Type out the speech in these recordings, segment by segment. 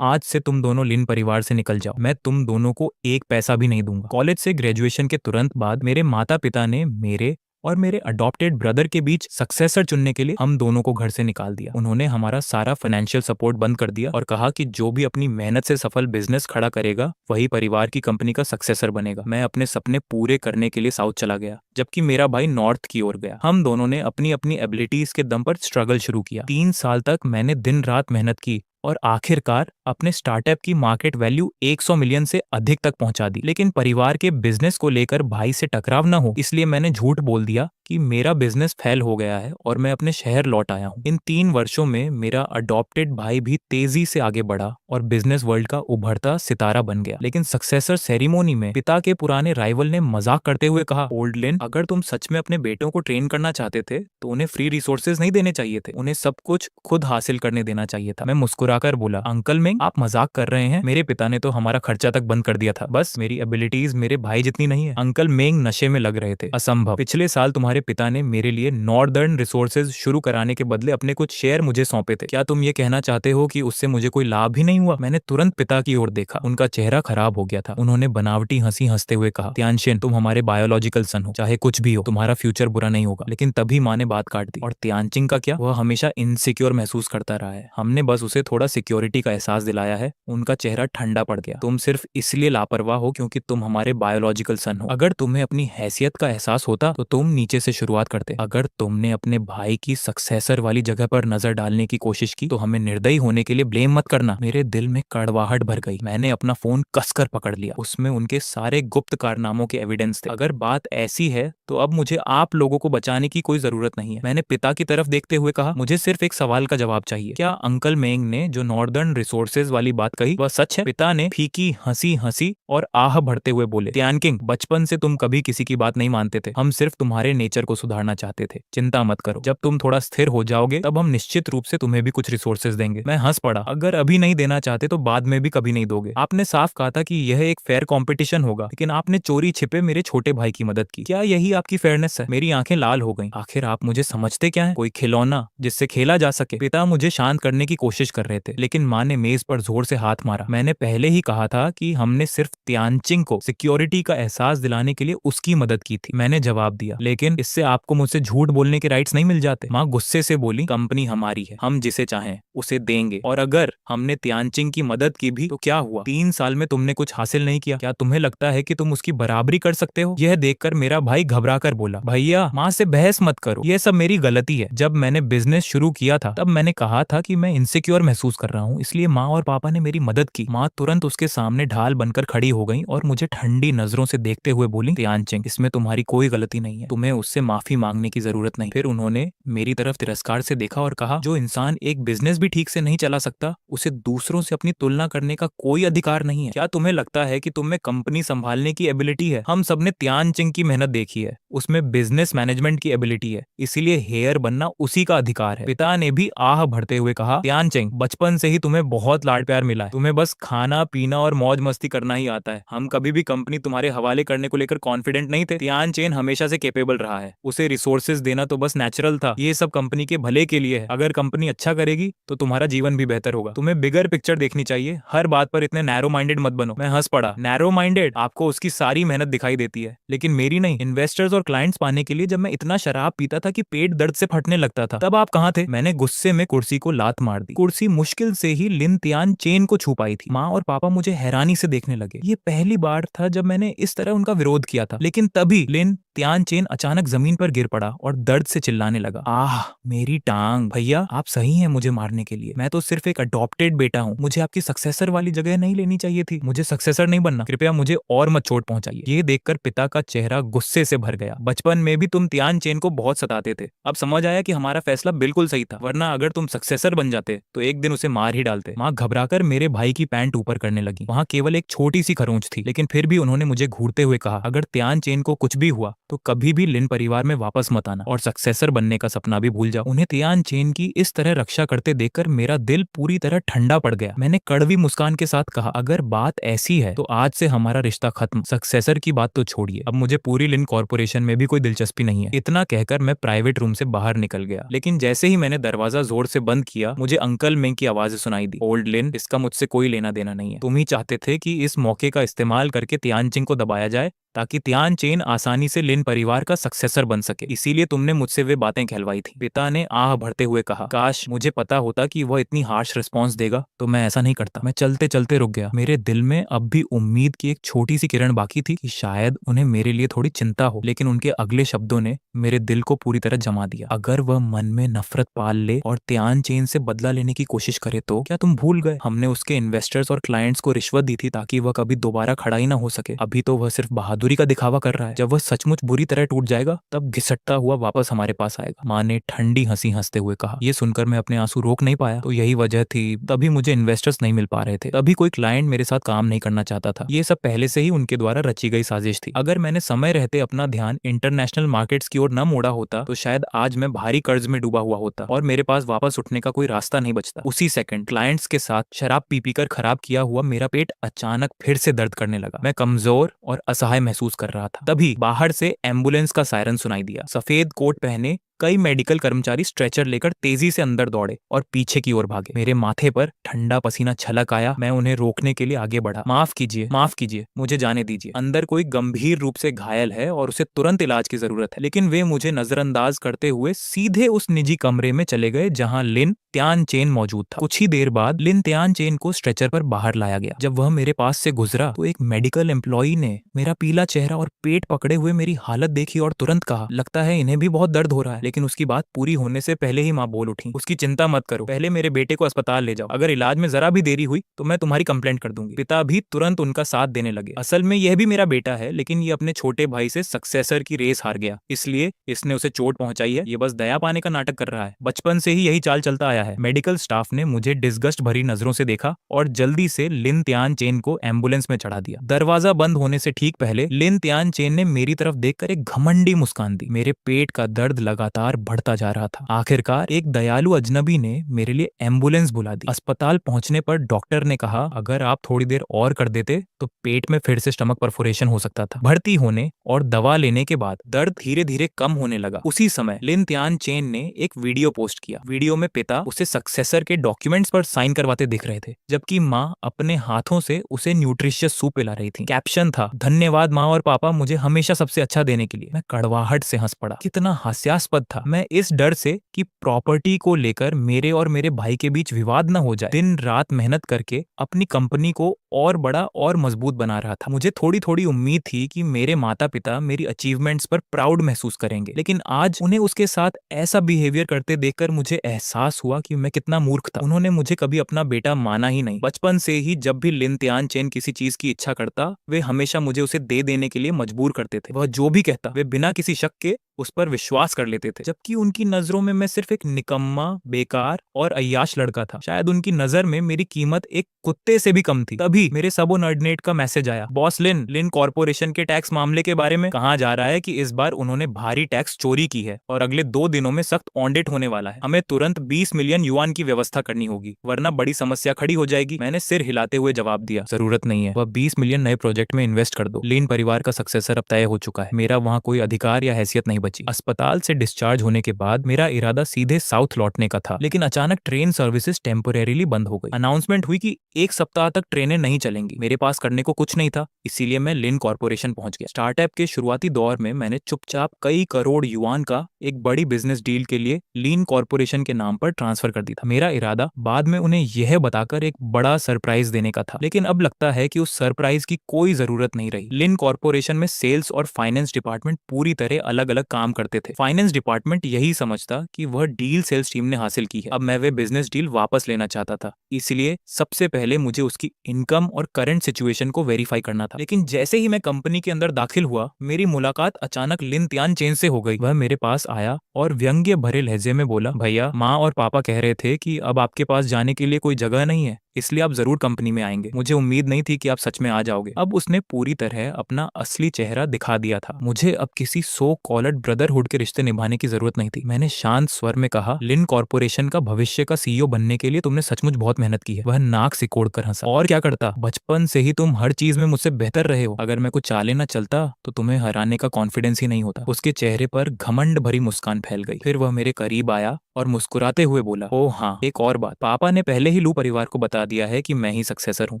आज से तुम दोनों लिन परिवार से निकल जाओ। मैं तुम दोनों को एक पैसा भी नहीं दूंगा। कॉलेज से ग्रेजुएशन के तुरंत बाद मेरे माता पिता ने मेरे और मेरे अडॉप्टेड ब्रदर के बीच सक्सेसर चुनने के लिए हम दोनों को घर से निकाल दिया। उन्होंने हमारा सारा फाइनेंशियल सपोर्ट बंद कर दिया और कहा कि जो भी अपनी मेहनत से सफल बिजनेस खड़ा करेगा वही परिवार की कंपनी का सक्सेसर बनेगा। मैं अपने सपने पूरे करने के लिए साउथ चला गया, जबकि मेरा भाई नॉर्थ की ओर गया। हम दोनों ने अपनी अपनी एबिलिटीज के दम पर स्ट्रगल शुरू किया। 3 साल तक मैंने दिन रात मेहनत की और आखिरकार अपने स्टार्टअप की मार्केट वैल्यू 100 मिलियन से अधिक तक पहुंचा दी। लेकिन परिवार के बिजनेस को लेकर भाई से टकराव न हो, इसलिए मैंने झूठ बोल दिया कि मेरा बिजनेस फेल हो गया है और मैं अपने शहर लौट आया हूँ। इन 3 वर्षों में मेरा अडॉप्टेड भाई भी तेजी से आगे बढ़ा और बिजनेस वर्ल्ड का उभरता सितारा बन गया। लेकिन सक्सेसर सेरेमोनी में पिता के पुराने राइवल ने मजाक करते हुए कहा, ओल्ड लिन, अगर तुम सच में अपने बेटों को ट्रेन करना चाहते थे तो उन्हें फ्री रिसोर्सेज नहीं देने चाहिए थे, उन्हें सब कुछ खुद हासिल करने देना चाहिए था। मैं मुस्कुराकर बोला, अंकल मिंग, आप मजाक कर रहे हैं। मेरे पिता ने तो हमारा खर्चा तक बंद कर दिया था। बस मेरी एबिलिटीज मेरे भाई जितनी नहीं है। अंकल मिंग नशे में लग रहे थे। असंभव। पिछले साल तुम्हारे पिता ने मेरे लिए नॉर्दर्न रिसोर्सेज शुरू कराने के बदले अपने कुछ शेयर मुझे सौंपे थे। क्या तुम ये कहना चाहते हो कि उससे मुझे कोई लाभ ही नहीं हुआ? मैंने तुरंत पिता की ओर देखा। उनका चेहरा खराब हो गया था। उन्होंने बनावटी हंसी हंसते हुए कहा, त्यानशिन, तुम हमारे बायोलॉजिकल सन हो, चाहे कुछ भी हो, तुम्हारा फ्यूचर बुरा नहीं होगा। लेकिन तभी माँ ने बात काट दी। और त्यानचिंग का क्या? वह हमेशा इनसिक्योर महसूस करता रहा है। हमने बस उसे थोड़ा सिक्योरिटी का एहसास दिलाया है। उनका चेहरा ठंडा पड़ गया। तुम सिर्फ इसलिए लापरवाह हो क्योंकि तुम हमारे बायोलॉजिकल सन हो। अगर तुम्हें अपनी हैसियत का एहसास होता तो तुम नीचे से शुरुआत करते। अगर तुमने अपने भाई की सक्सेसर वाली जगह पर नजर डालने की कोशिश की तो हमें निर्दयी होने के लिए ब्लेम मत करना। मेरे दिल में कड़वाहट भर गई। मैंने अपना फोन कसकर पकड़ लिया। उसमें उनके सारे गुप्त कारनामों के एविडेंस थे। अगर बात ऐसी है तो अब मुझे आप लोगों को बचाने की कोई जरूरत नहीं है। मैंने पिता की तरफ देखते हुए कहा, मुझे सिर्फ एक सवाल का जवाब चाहिए। क्या अंकल मेंग ने जो नॉर्दर्न रिसोर्सेज वाली बात कही वह सच है? पिता ने फीकी हंसी हंसी और आह भरते हुए बोले, त्यानकिंग, बचपन से तुम कभी किसी की बात नहीं मानते थे। हम सिर्फ तुम्हारे नेचर को सुधारना चाहते थे। चिंता मत करो, जब तुम थोड़ा स्थिर हो जाओगे तब हम निश्चित रूप से तुम्हें भी कुछ रिसोर्सेज देंगे। मैं हंस पड़ा। अगर अभी नहीं देना चाहते तो बाद में भी कभी नहीं दोगे। आपने साफ कहा था कि यह एक फेयर कंपटीशन होगा, लेकिन आपने चोरी छिपे मेरे छोटे भाई की मदद की। क्या यही आपकी फेयरनेस है? मेरी आंखें लाल हो गईं। आखिर आप मुझे समझते क्या हैं? कोई खिलौना जिससे खेला जा सके? पिता मुझे शांत करने की कोशिश कर रहे थे, लेकिन माँ ने मेज पर जोर से हाथ मारा। मैंने पहले ही कहा था कि हमने सिर्फ त्यानचिंग को सिक्योरिटी का एहसास दिलाने के लिए उसकी मदद की थी। मैंने जवाब दिया, लेकिन इससे आपको मुझसे झूठ बोलने के राइट्स नहीं मिल जाते। माँ गुस्से से बोली, कंपनी हमारी है, हम जिसे चाहें उसे देंगे। और अगर हमने त्यानचिंग की मदद की भी तो क्या हुआ? 3 साल में तुमने कुछ हासिल नहीं किया। क्या तुम्हें लगता है कि तुम उसकी बराबरी कर सकते हो? यह देखकर मेरा भाई घबरा कर बोला, भैया, माँ से बहस मत करो, यह सब मेरी गलती है। जब मैंने बिजनेस शुरू किया था तब मैंने कहा था कि मैं इनसिक्योर महसूस कर रहा हूँ, इसलिए माँ और पापा ने मेरी मदद की। माँ तुरंत उसके सामने ढाल बनकर खड़ी हो गई और मुझे ठंडी नजरों से देखते हुए बोली, त्यानचिंग, इसमें तुम्हारी कोई गलती नहीं है, तुम्हें उससे माफी मांगने की जरूरत नहीं। फिर उन्होंने मेरी तरफ तिरस्कार से देखा और कहा, जो इंसान एक बिजनेस भी ठीक से नहीं चला सकता उसे दूसरों से अपनी तुलना करने का कोई अधिकार नहीं है। क्या तुम्हें लगता है कि तुम में कंपनी संभालने की एबिलिटी है? हम सबने त्यानचिंग की मेहनत देखी है, उसमें बिजनेस मैनेजमेंट की एबिलिटी है, इसीलिए हेयर बनना उसी का अधिकार है। पिता ने भी आह भरते हुए कहा, त्यानचिंग, बचपन से ही तुम्हें बहुत लाड प्यार मिला है, तुम्हें बस खाना पीना और मौज मस्ती करना ही आता है। हम कभी भी कंपनी तुम्हारे हवाले करने को लेकर कॉन्फिडेंट नहीं थे। त्यानचेन हमेशा से कैपेबल रहा है, उसे रिसोर्सेज देना तो बस नेचुरल था। ये सब कंपनी के भले के लिए है। अगर कंपनी अच्छा करेगी तो तुम्हारा जीवन भी बेहतर होगा। तुम्हें बिगर पिक्चर देखनी चाहिए, हर बात पर इतने नैरो माइंडेड मत बनो। मैं हंस पड़ा। Narrow minded? आपको उसकी सारी मेहनत दिखाई देती है, लेकिन मेरी नहीं। इन्वेस्टर्स और क्लाइंट्स पाने के लिए जब मैं इतना शराब पीता था कि पेट दर्द से फटने लगता था, तब आप कहाँ थे? मैंने गुस्से में कुर्सी को लात मार दी। कुर्सी मुश्किल से ही लिन त्यानचेन को छू पाई थी। माँ और पापा मुझे हैरानी से देखने लगे। ये पहली बार था जब मैंने इस तरह उनका विरोध किया था। लेकिन तभी लिन त्यानचेन अचानक जमीन पर गिर पड़ा और दर्द से चिल्लाने लगा, आह, मेरी टांग। भैया, आप सही हैं मुझे मारने के लिए। मैं तो सिर्फ एक अडॉप्टेड बेटा हूँ, मुझे आपकी सक्सेसर वाली जगह नहीं लेनी चाहिए थी। मुझे सक्सेसर नहीं बनना, कृपया मुझे और मत चोट पहुंचाइए। ये देखकर पिता का चेहरा गुस्से से भर गया। बचपन में भी तुम त्यानचेन को बहुत सताते थे, अब समझ आया कि हमारा फैसला बिल्कुल सही था, वरना अगर तुम सक्सेसर बन जाते तो एक दिन उसे मार ही डालते। माँ घबराकर मेरे भाई की पैंट ऊपर करने लगी। वहाँ केवल एक छोटी सी खरोंच थी, लेकिन फिर भी उन्होंने मुझे घूरते हुए कहा, अगर त्यानचेन को कुछ भी हुआ तो कभी भी लिन परिवार में वापस मत आना और सक्सेसर बनने का सपना भी भूल जाओ। उन्हें तियान चेन की इस तरह रक्षा करते देखकर मेरा दिल पूरी तरह ठंडा पड़ गया। मैंने कड़वी मुस्कान के साथ कहा, अगर बात ऐसी है तो आज से हमारा रिश्ता खत्म। सक्सेसर की बात तो छोड़िए, अब मुझे पूरी लिन कॉर्पोरेशन में भी कोई दिलचस्पी नहीं है। इतना कहकर मैं प्राइवेट रूम से बाहर निकल गया, लेकिन जैसे ही मैंने दरवाजा जोर से बंद किया, मुझे अंकल मिंग की आवाज सुनाई दी। ओल्ड लिन, इसका मुझसे कोई लेना देना नहीं है। तुम ही चाहते थे कि इस मौके का इस्तेमाल करके तियानचिंग को दबाया जाए ताकि तियान चेन आसानी से लिन परिवार का सक्सेसर बन सके, इसीलिए तुमने मुझसे वे बातें कहलवाई थी। पिता ने आह भरते हुए कहा, काश मुझे पता होता कि वह इतनी हार्श रिस्पॉन्स देगा तो मैं ऐसा नहीं करता। मैं चलते चलते रुक गया। मेरे दिल में अब भी उम्मीद की एक छोटी सी किरण बाकी थी कि शायद उन्हें मेरे लिए थोड़ी चिंता हो, लेकिन उनके अगले शब्दों ने मेरे दिल को पूरी तरह जमा दिया। अगर वह मन में नफरत पाल ले और तियान चेन से बदला लेने की कोशिश करे तो क्या तुम भूल गए हमने उसके इन्वेस्टर्स और क्लाइंट्स को रिश्वत दी थी ताकि वह कभी दोबारा खड़ा ही ना हो सके। अभी तो वह सिर्फ बहादुरी का दिखावा कर रहा है। जब वह सचमुच बुरी तरह टूट जाएगा तब घिसटता हुआ वापस हमारे पास आएगा। माँ ने ठंडी हंसी हंसते हुए कहा। ये सुनकर मैं अपने आंसू रोक नहीं पाया। तो यही वजह थी, तभी मुझे इन्वेस्टर्स नहीं मिल पा रहे थे, तभी कोई क्लाइंट मेरे साथ काम नहीं करना चाहता था। ये सब पहले से ही उनके द्वारा रची गई साजिश थी। अगर मैंने समय रहते अपना ध्यान इंटरनेशनल मार्केट्स की ओर न मोड़ा होता तो शायद आज मैं भारी कर्ज में डूबा हुआ होता और मेरे पास वापस उठने का कोई रास्ता नहीं बचता। उसी सेकंड क्लाइंट्स के साथ शराब पी पी कर खराब किया हुआ मेरा पेट अचानक फिर से दर्द करने लगा। मैं कमजोर और असहाय महसूस कर रहा था। तभी बाहर से एम्बुलेंस का सायरन सुनाई दिया। सफेद कोट पहने कई मेडिकल कर्मचारी स्ट्रेचर लेकर तेजी से अंदर दौड़े और पीछे की ओर भागे। मेरे माथे पर ठंडा पसीना छलक आया। मैं उन्हें रोकने के लिए आगे बढ़ा। माफ कीजिए, मुझे जाने दीजिए। अंदर कोई गंभीर रूप से घायल है और उसे तुरंत इलाज की जरूरत है। लेकिन वे मुझे नजरअंदाज करते हुए सीधे उस निजी कमरे में चले गए जहां लिन तियान चेन मौजूद था। कुछ ही देर बाद लिन तियान चेन को स्ट्रेचर पर बाहर लाया गया। जब वह मेरे पास से गुजरा तो एक मेडिकल एम्प्लॉई ने मेरा पीला चेहरा और पेट पकड़े हुए मेरी हालत देखी और तुरंत कहा, लगता है इन्हें भी बहुत दर्द हो रहा है। लेकिन उसकी बात पूरी होने से पहले ही माँ बोल उठी, उसकी चिंता मत करो, पहले मेरे बेटे को अस्पताल ले जाओ। अगर इलाज में जरा भी देरी हुई तो मैं तुम्हारी कंप्लेंट कर दूंगी। पिता भी तुरंत उनका साथ देने लगे। असल में यह भी मेरा बेटा है, लेकिन ये अपने छोटे भाई से सक्सेसर की रेस हार गया, इसलिए इसने उसे चोट पहुंचाई है। ये बस दया पाने का नाटक कर रहा है। बचपन से ही यही चाल चलता आया है। मेडिकल स्टाफ ने मुझे डिस्गस्ट भरी नजरों से देखा और जल्दी से लिन तियान चेन को एम्बुलेंस में चढ़ा दिया। दरवाजा बंद होने से ठीक पहले लिन तियान चेन ने मेरी तरफ देखकर एक घमंडी मुस्कान दी। मेरे पेट का दर्द लगातार बढ़ता जा रहा था। आखिरकार एक दयालु अजनबी ने मेरे लिए एम्बुलेंस बुला दी। अस्पताल पहुंचने पर डॉक्टर ने कहा, अगर आप थोड़ी देर और कर देते तो पेट में फिर से स्टमक परफोरेशन हो सकता था। भर्ती होने और दवा लेने के बाद दर्द धीरे धीरे कम होने लगा। उसी समय लिन तियान चेन ने एक वीडियो पोस्ट किया। वीडियो में पिता उसे सक्सेसर के डॉक्यूमेंट्स पर साइन करवाते दिख रहे थे, जबकि माँ अपने हाथों से उसे न्यूट्रिशियस सूप पिला रही थी। कैप्शन था, धन्यवाद माँ और पापा मुझे हमेशा सबसे अच्छा देने के लिए। मैं कड़वाहट से हंस पड़ा। कितना हास्यास्पद था। मैं इस डर से कि प्रॉपर्टी को लेकर मेरे और मेरे भाई के बीच विवाद न हो जाए दिन रात मेहनत करके अपनी कंपनी को और बड़ा और मजबूत बना रहा था। मुझे थोड़ी थोड़ी उम्मीद थी कि मेरे माता पिता मेरी अचीवमेंट्स पर प्राउड महसूस करेंगे, लेकिन आज उन्हें उसके साथ ऐसा बिहेवियर करते देखकर मुझे एहसास हुआ कि मैं कितना मूर्ख था। उन्होंने मुझे कभी अपना बेटा माना ही नहीं। बचपन से ही जब भी लिन तियान चेन किसी चीज की इच्छा करता, वे हमेशा मुझे उसे दे देने के लिए मजबूर करते थे। वह जो भी कहता वे बिना किसी शक के उस पर विश्वास कर लेते थे, जबकि उनकी नजरों में मैं सिर्फ एक निकम्मा, बेकार और अय्याश लड़का था। शायद उनकी नजर में मेरी कीमत एक कुत्ते से भी कम थी। तभी मेरे सबोर्डिनेट का मैसेज आया, बॉस लिन कॉर्पोरेशन के टैक्स मामले के बारे में कहा जा रहा है कि इस बार उन्होंने भारी टैक्स चोरी की है और अगले 2 दिनों में सख्त ऑडिट होने वाला है। हमें तुरंत 20 मिलियन युआन की व्यवस्था करनी होगी, वरना बड़ी समस्या खड़ी हो जाएगी। मैंने सिर हिलाते हुए जवाब दिया, जरूरत नहीं है, वह 20 मिलियन नए प्रोजेक्ट में इन्वेस्ट कर दो। लिन परिवार का सक्सेसर अब तय हो चुका है। मेरा वहाँ कोई अधिकार या हैसियत नहीं बची। अस्पताल से डिस्चार्ज होने के बाद मेरा इरादा सीधे साउथ लौटने का था, लेकिन अचानक ट्रेन सर्विसेज टेम्पोरेरीली बंद हो गई। अनाउंसमेंट हुई कि 1 सप्ताह तक ट्रेनें नहीं चलेंगी। मेरे पास करने को कुछ नहीं था, इसीलिए मैं लिन कॉर्पोरेशन पहुंच गया। स्टार्टअप के शुरुआती दौर में मैंने चुपचाप कई करोड़ युआन का एक बड़ी बिजनेस डील के लिए लिन कॉर्पोरेशन के नाम पर ट्रांसफर कर दी था। मेरा इरादा बाद में उन्हें यह बताकर एक बड़ा सरप्राइज देने का था, लेकिन अब लगता है कि उस सरप्राइज की कोई जरूरत नहीं रही। लिन कॉर्पोरेशन में सेल्स और फाइनेंस डिपार्टमेंट पूरी तरह अलग अलग काम करते थे। फाइनेंस डिपार्टमेंट यही समझता कि वह डील सेल्स टीम ने हासिल की है। अब मैं वे बिजनेस डील वापस लेना चाहता था, इसलिए सबसे पहले मुझे उसकी इनकम और करंट सिचुएशन को वेरीफाई करना था। लेकिन जैसे ही मैं कंपनी के अंदर दाखिल हुआ, मेरी मुलाकात अचानक लिन तियान चेन से हो गई। वह मेरे पास आया और व्यंग्य भरे लहजे में बोला, भैया माँ और पापा कह रहे थे कि अब आपके पास जाने के लिए कोई जगह नहीं है, इसलिए आप जरूर कंपनी में आएंगे। मुझे उम्मीद नहीं थी कि आप सच में आ जाओगे। अब उसने पूरी तरह अपना असली चेहरा दिखा दिया था। मुझे अब किसी सो कॉल्ड ब्रदरहुड के रिश्ते निभाने की जरूरत नहीं थी। मैंने शांत स्वर में कहा, लिन कॉर्पोरेशन का भविष्य का सीईओ बनने के लिए तुमने सचमुच बहुत मेहनत की है। वह नाक सिकोड़ कर हंसा। और क्या करता, बचपन से ही तुम हर चीज में मुझसे बेहतर रहे हो। अगर मैं कुछ चाले न चलता तो तुम्हें हराने का कॉन्फिडेंस ही नहीं होता। उसके चेहरे पर घमंड भरी मुस्कान फैल गई। फिर वह मेरे करीब आया और मुस्कुराते हुए बोला, ओ हाँ, एक और बात, पापा ने पहले ही लू परिवार को बता दिया है कि मैं ही सक्सेसर हूँ।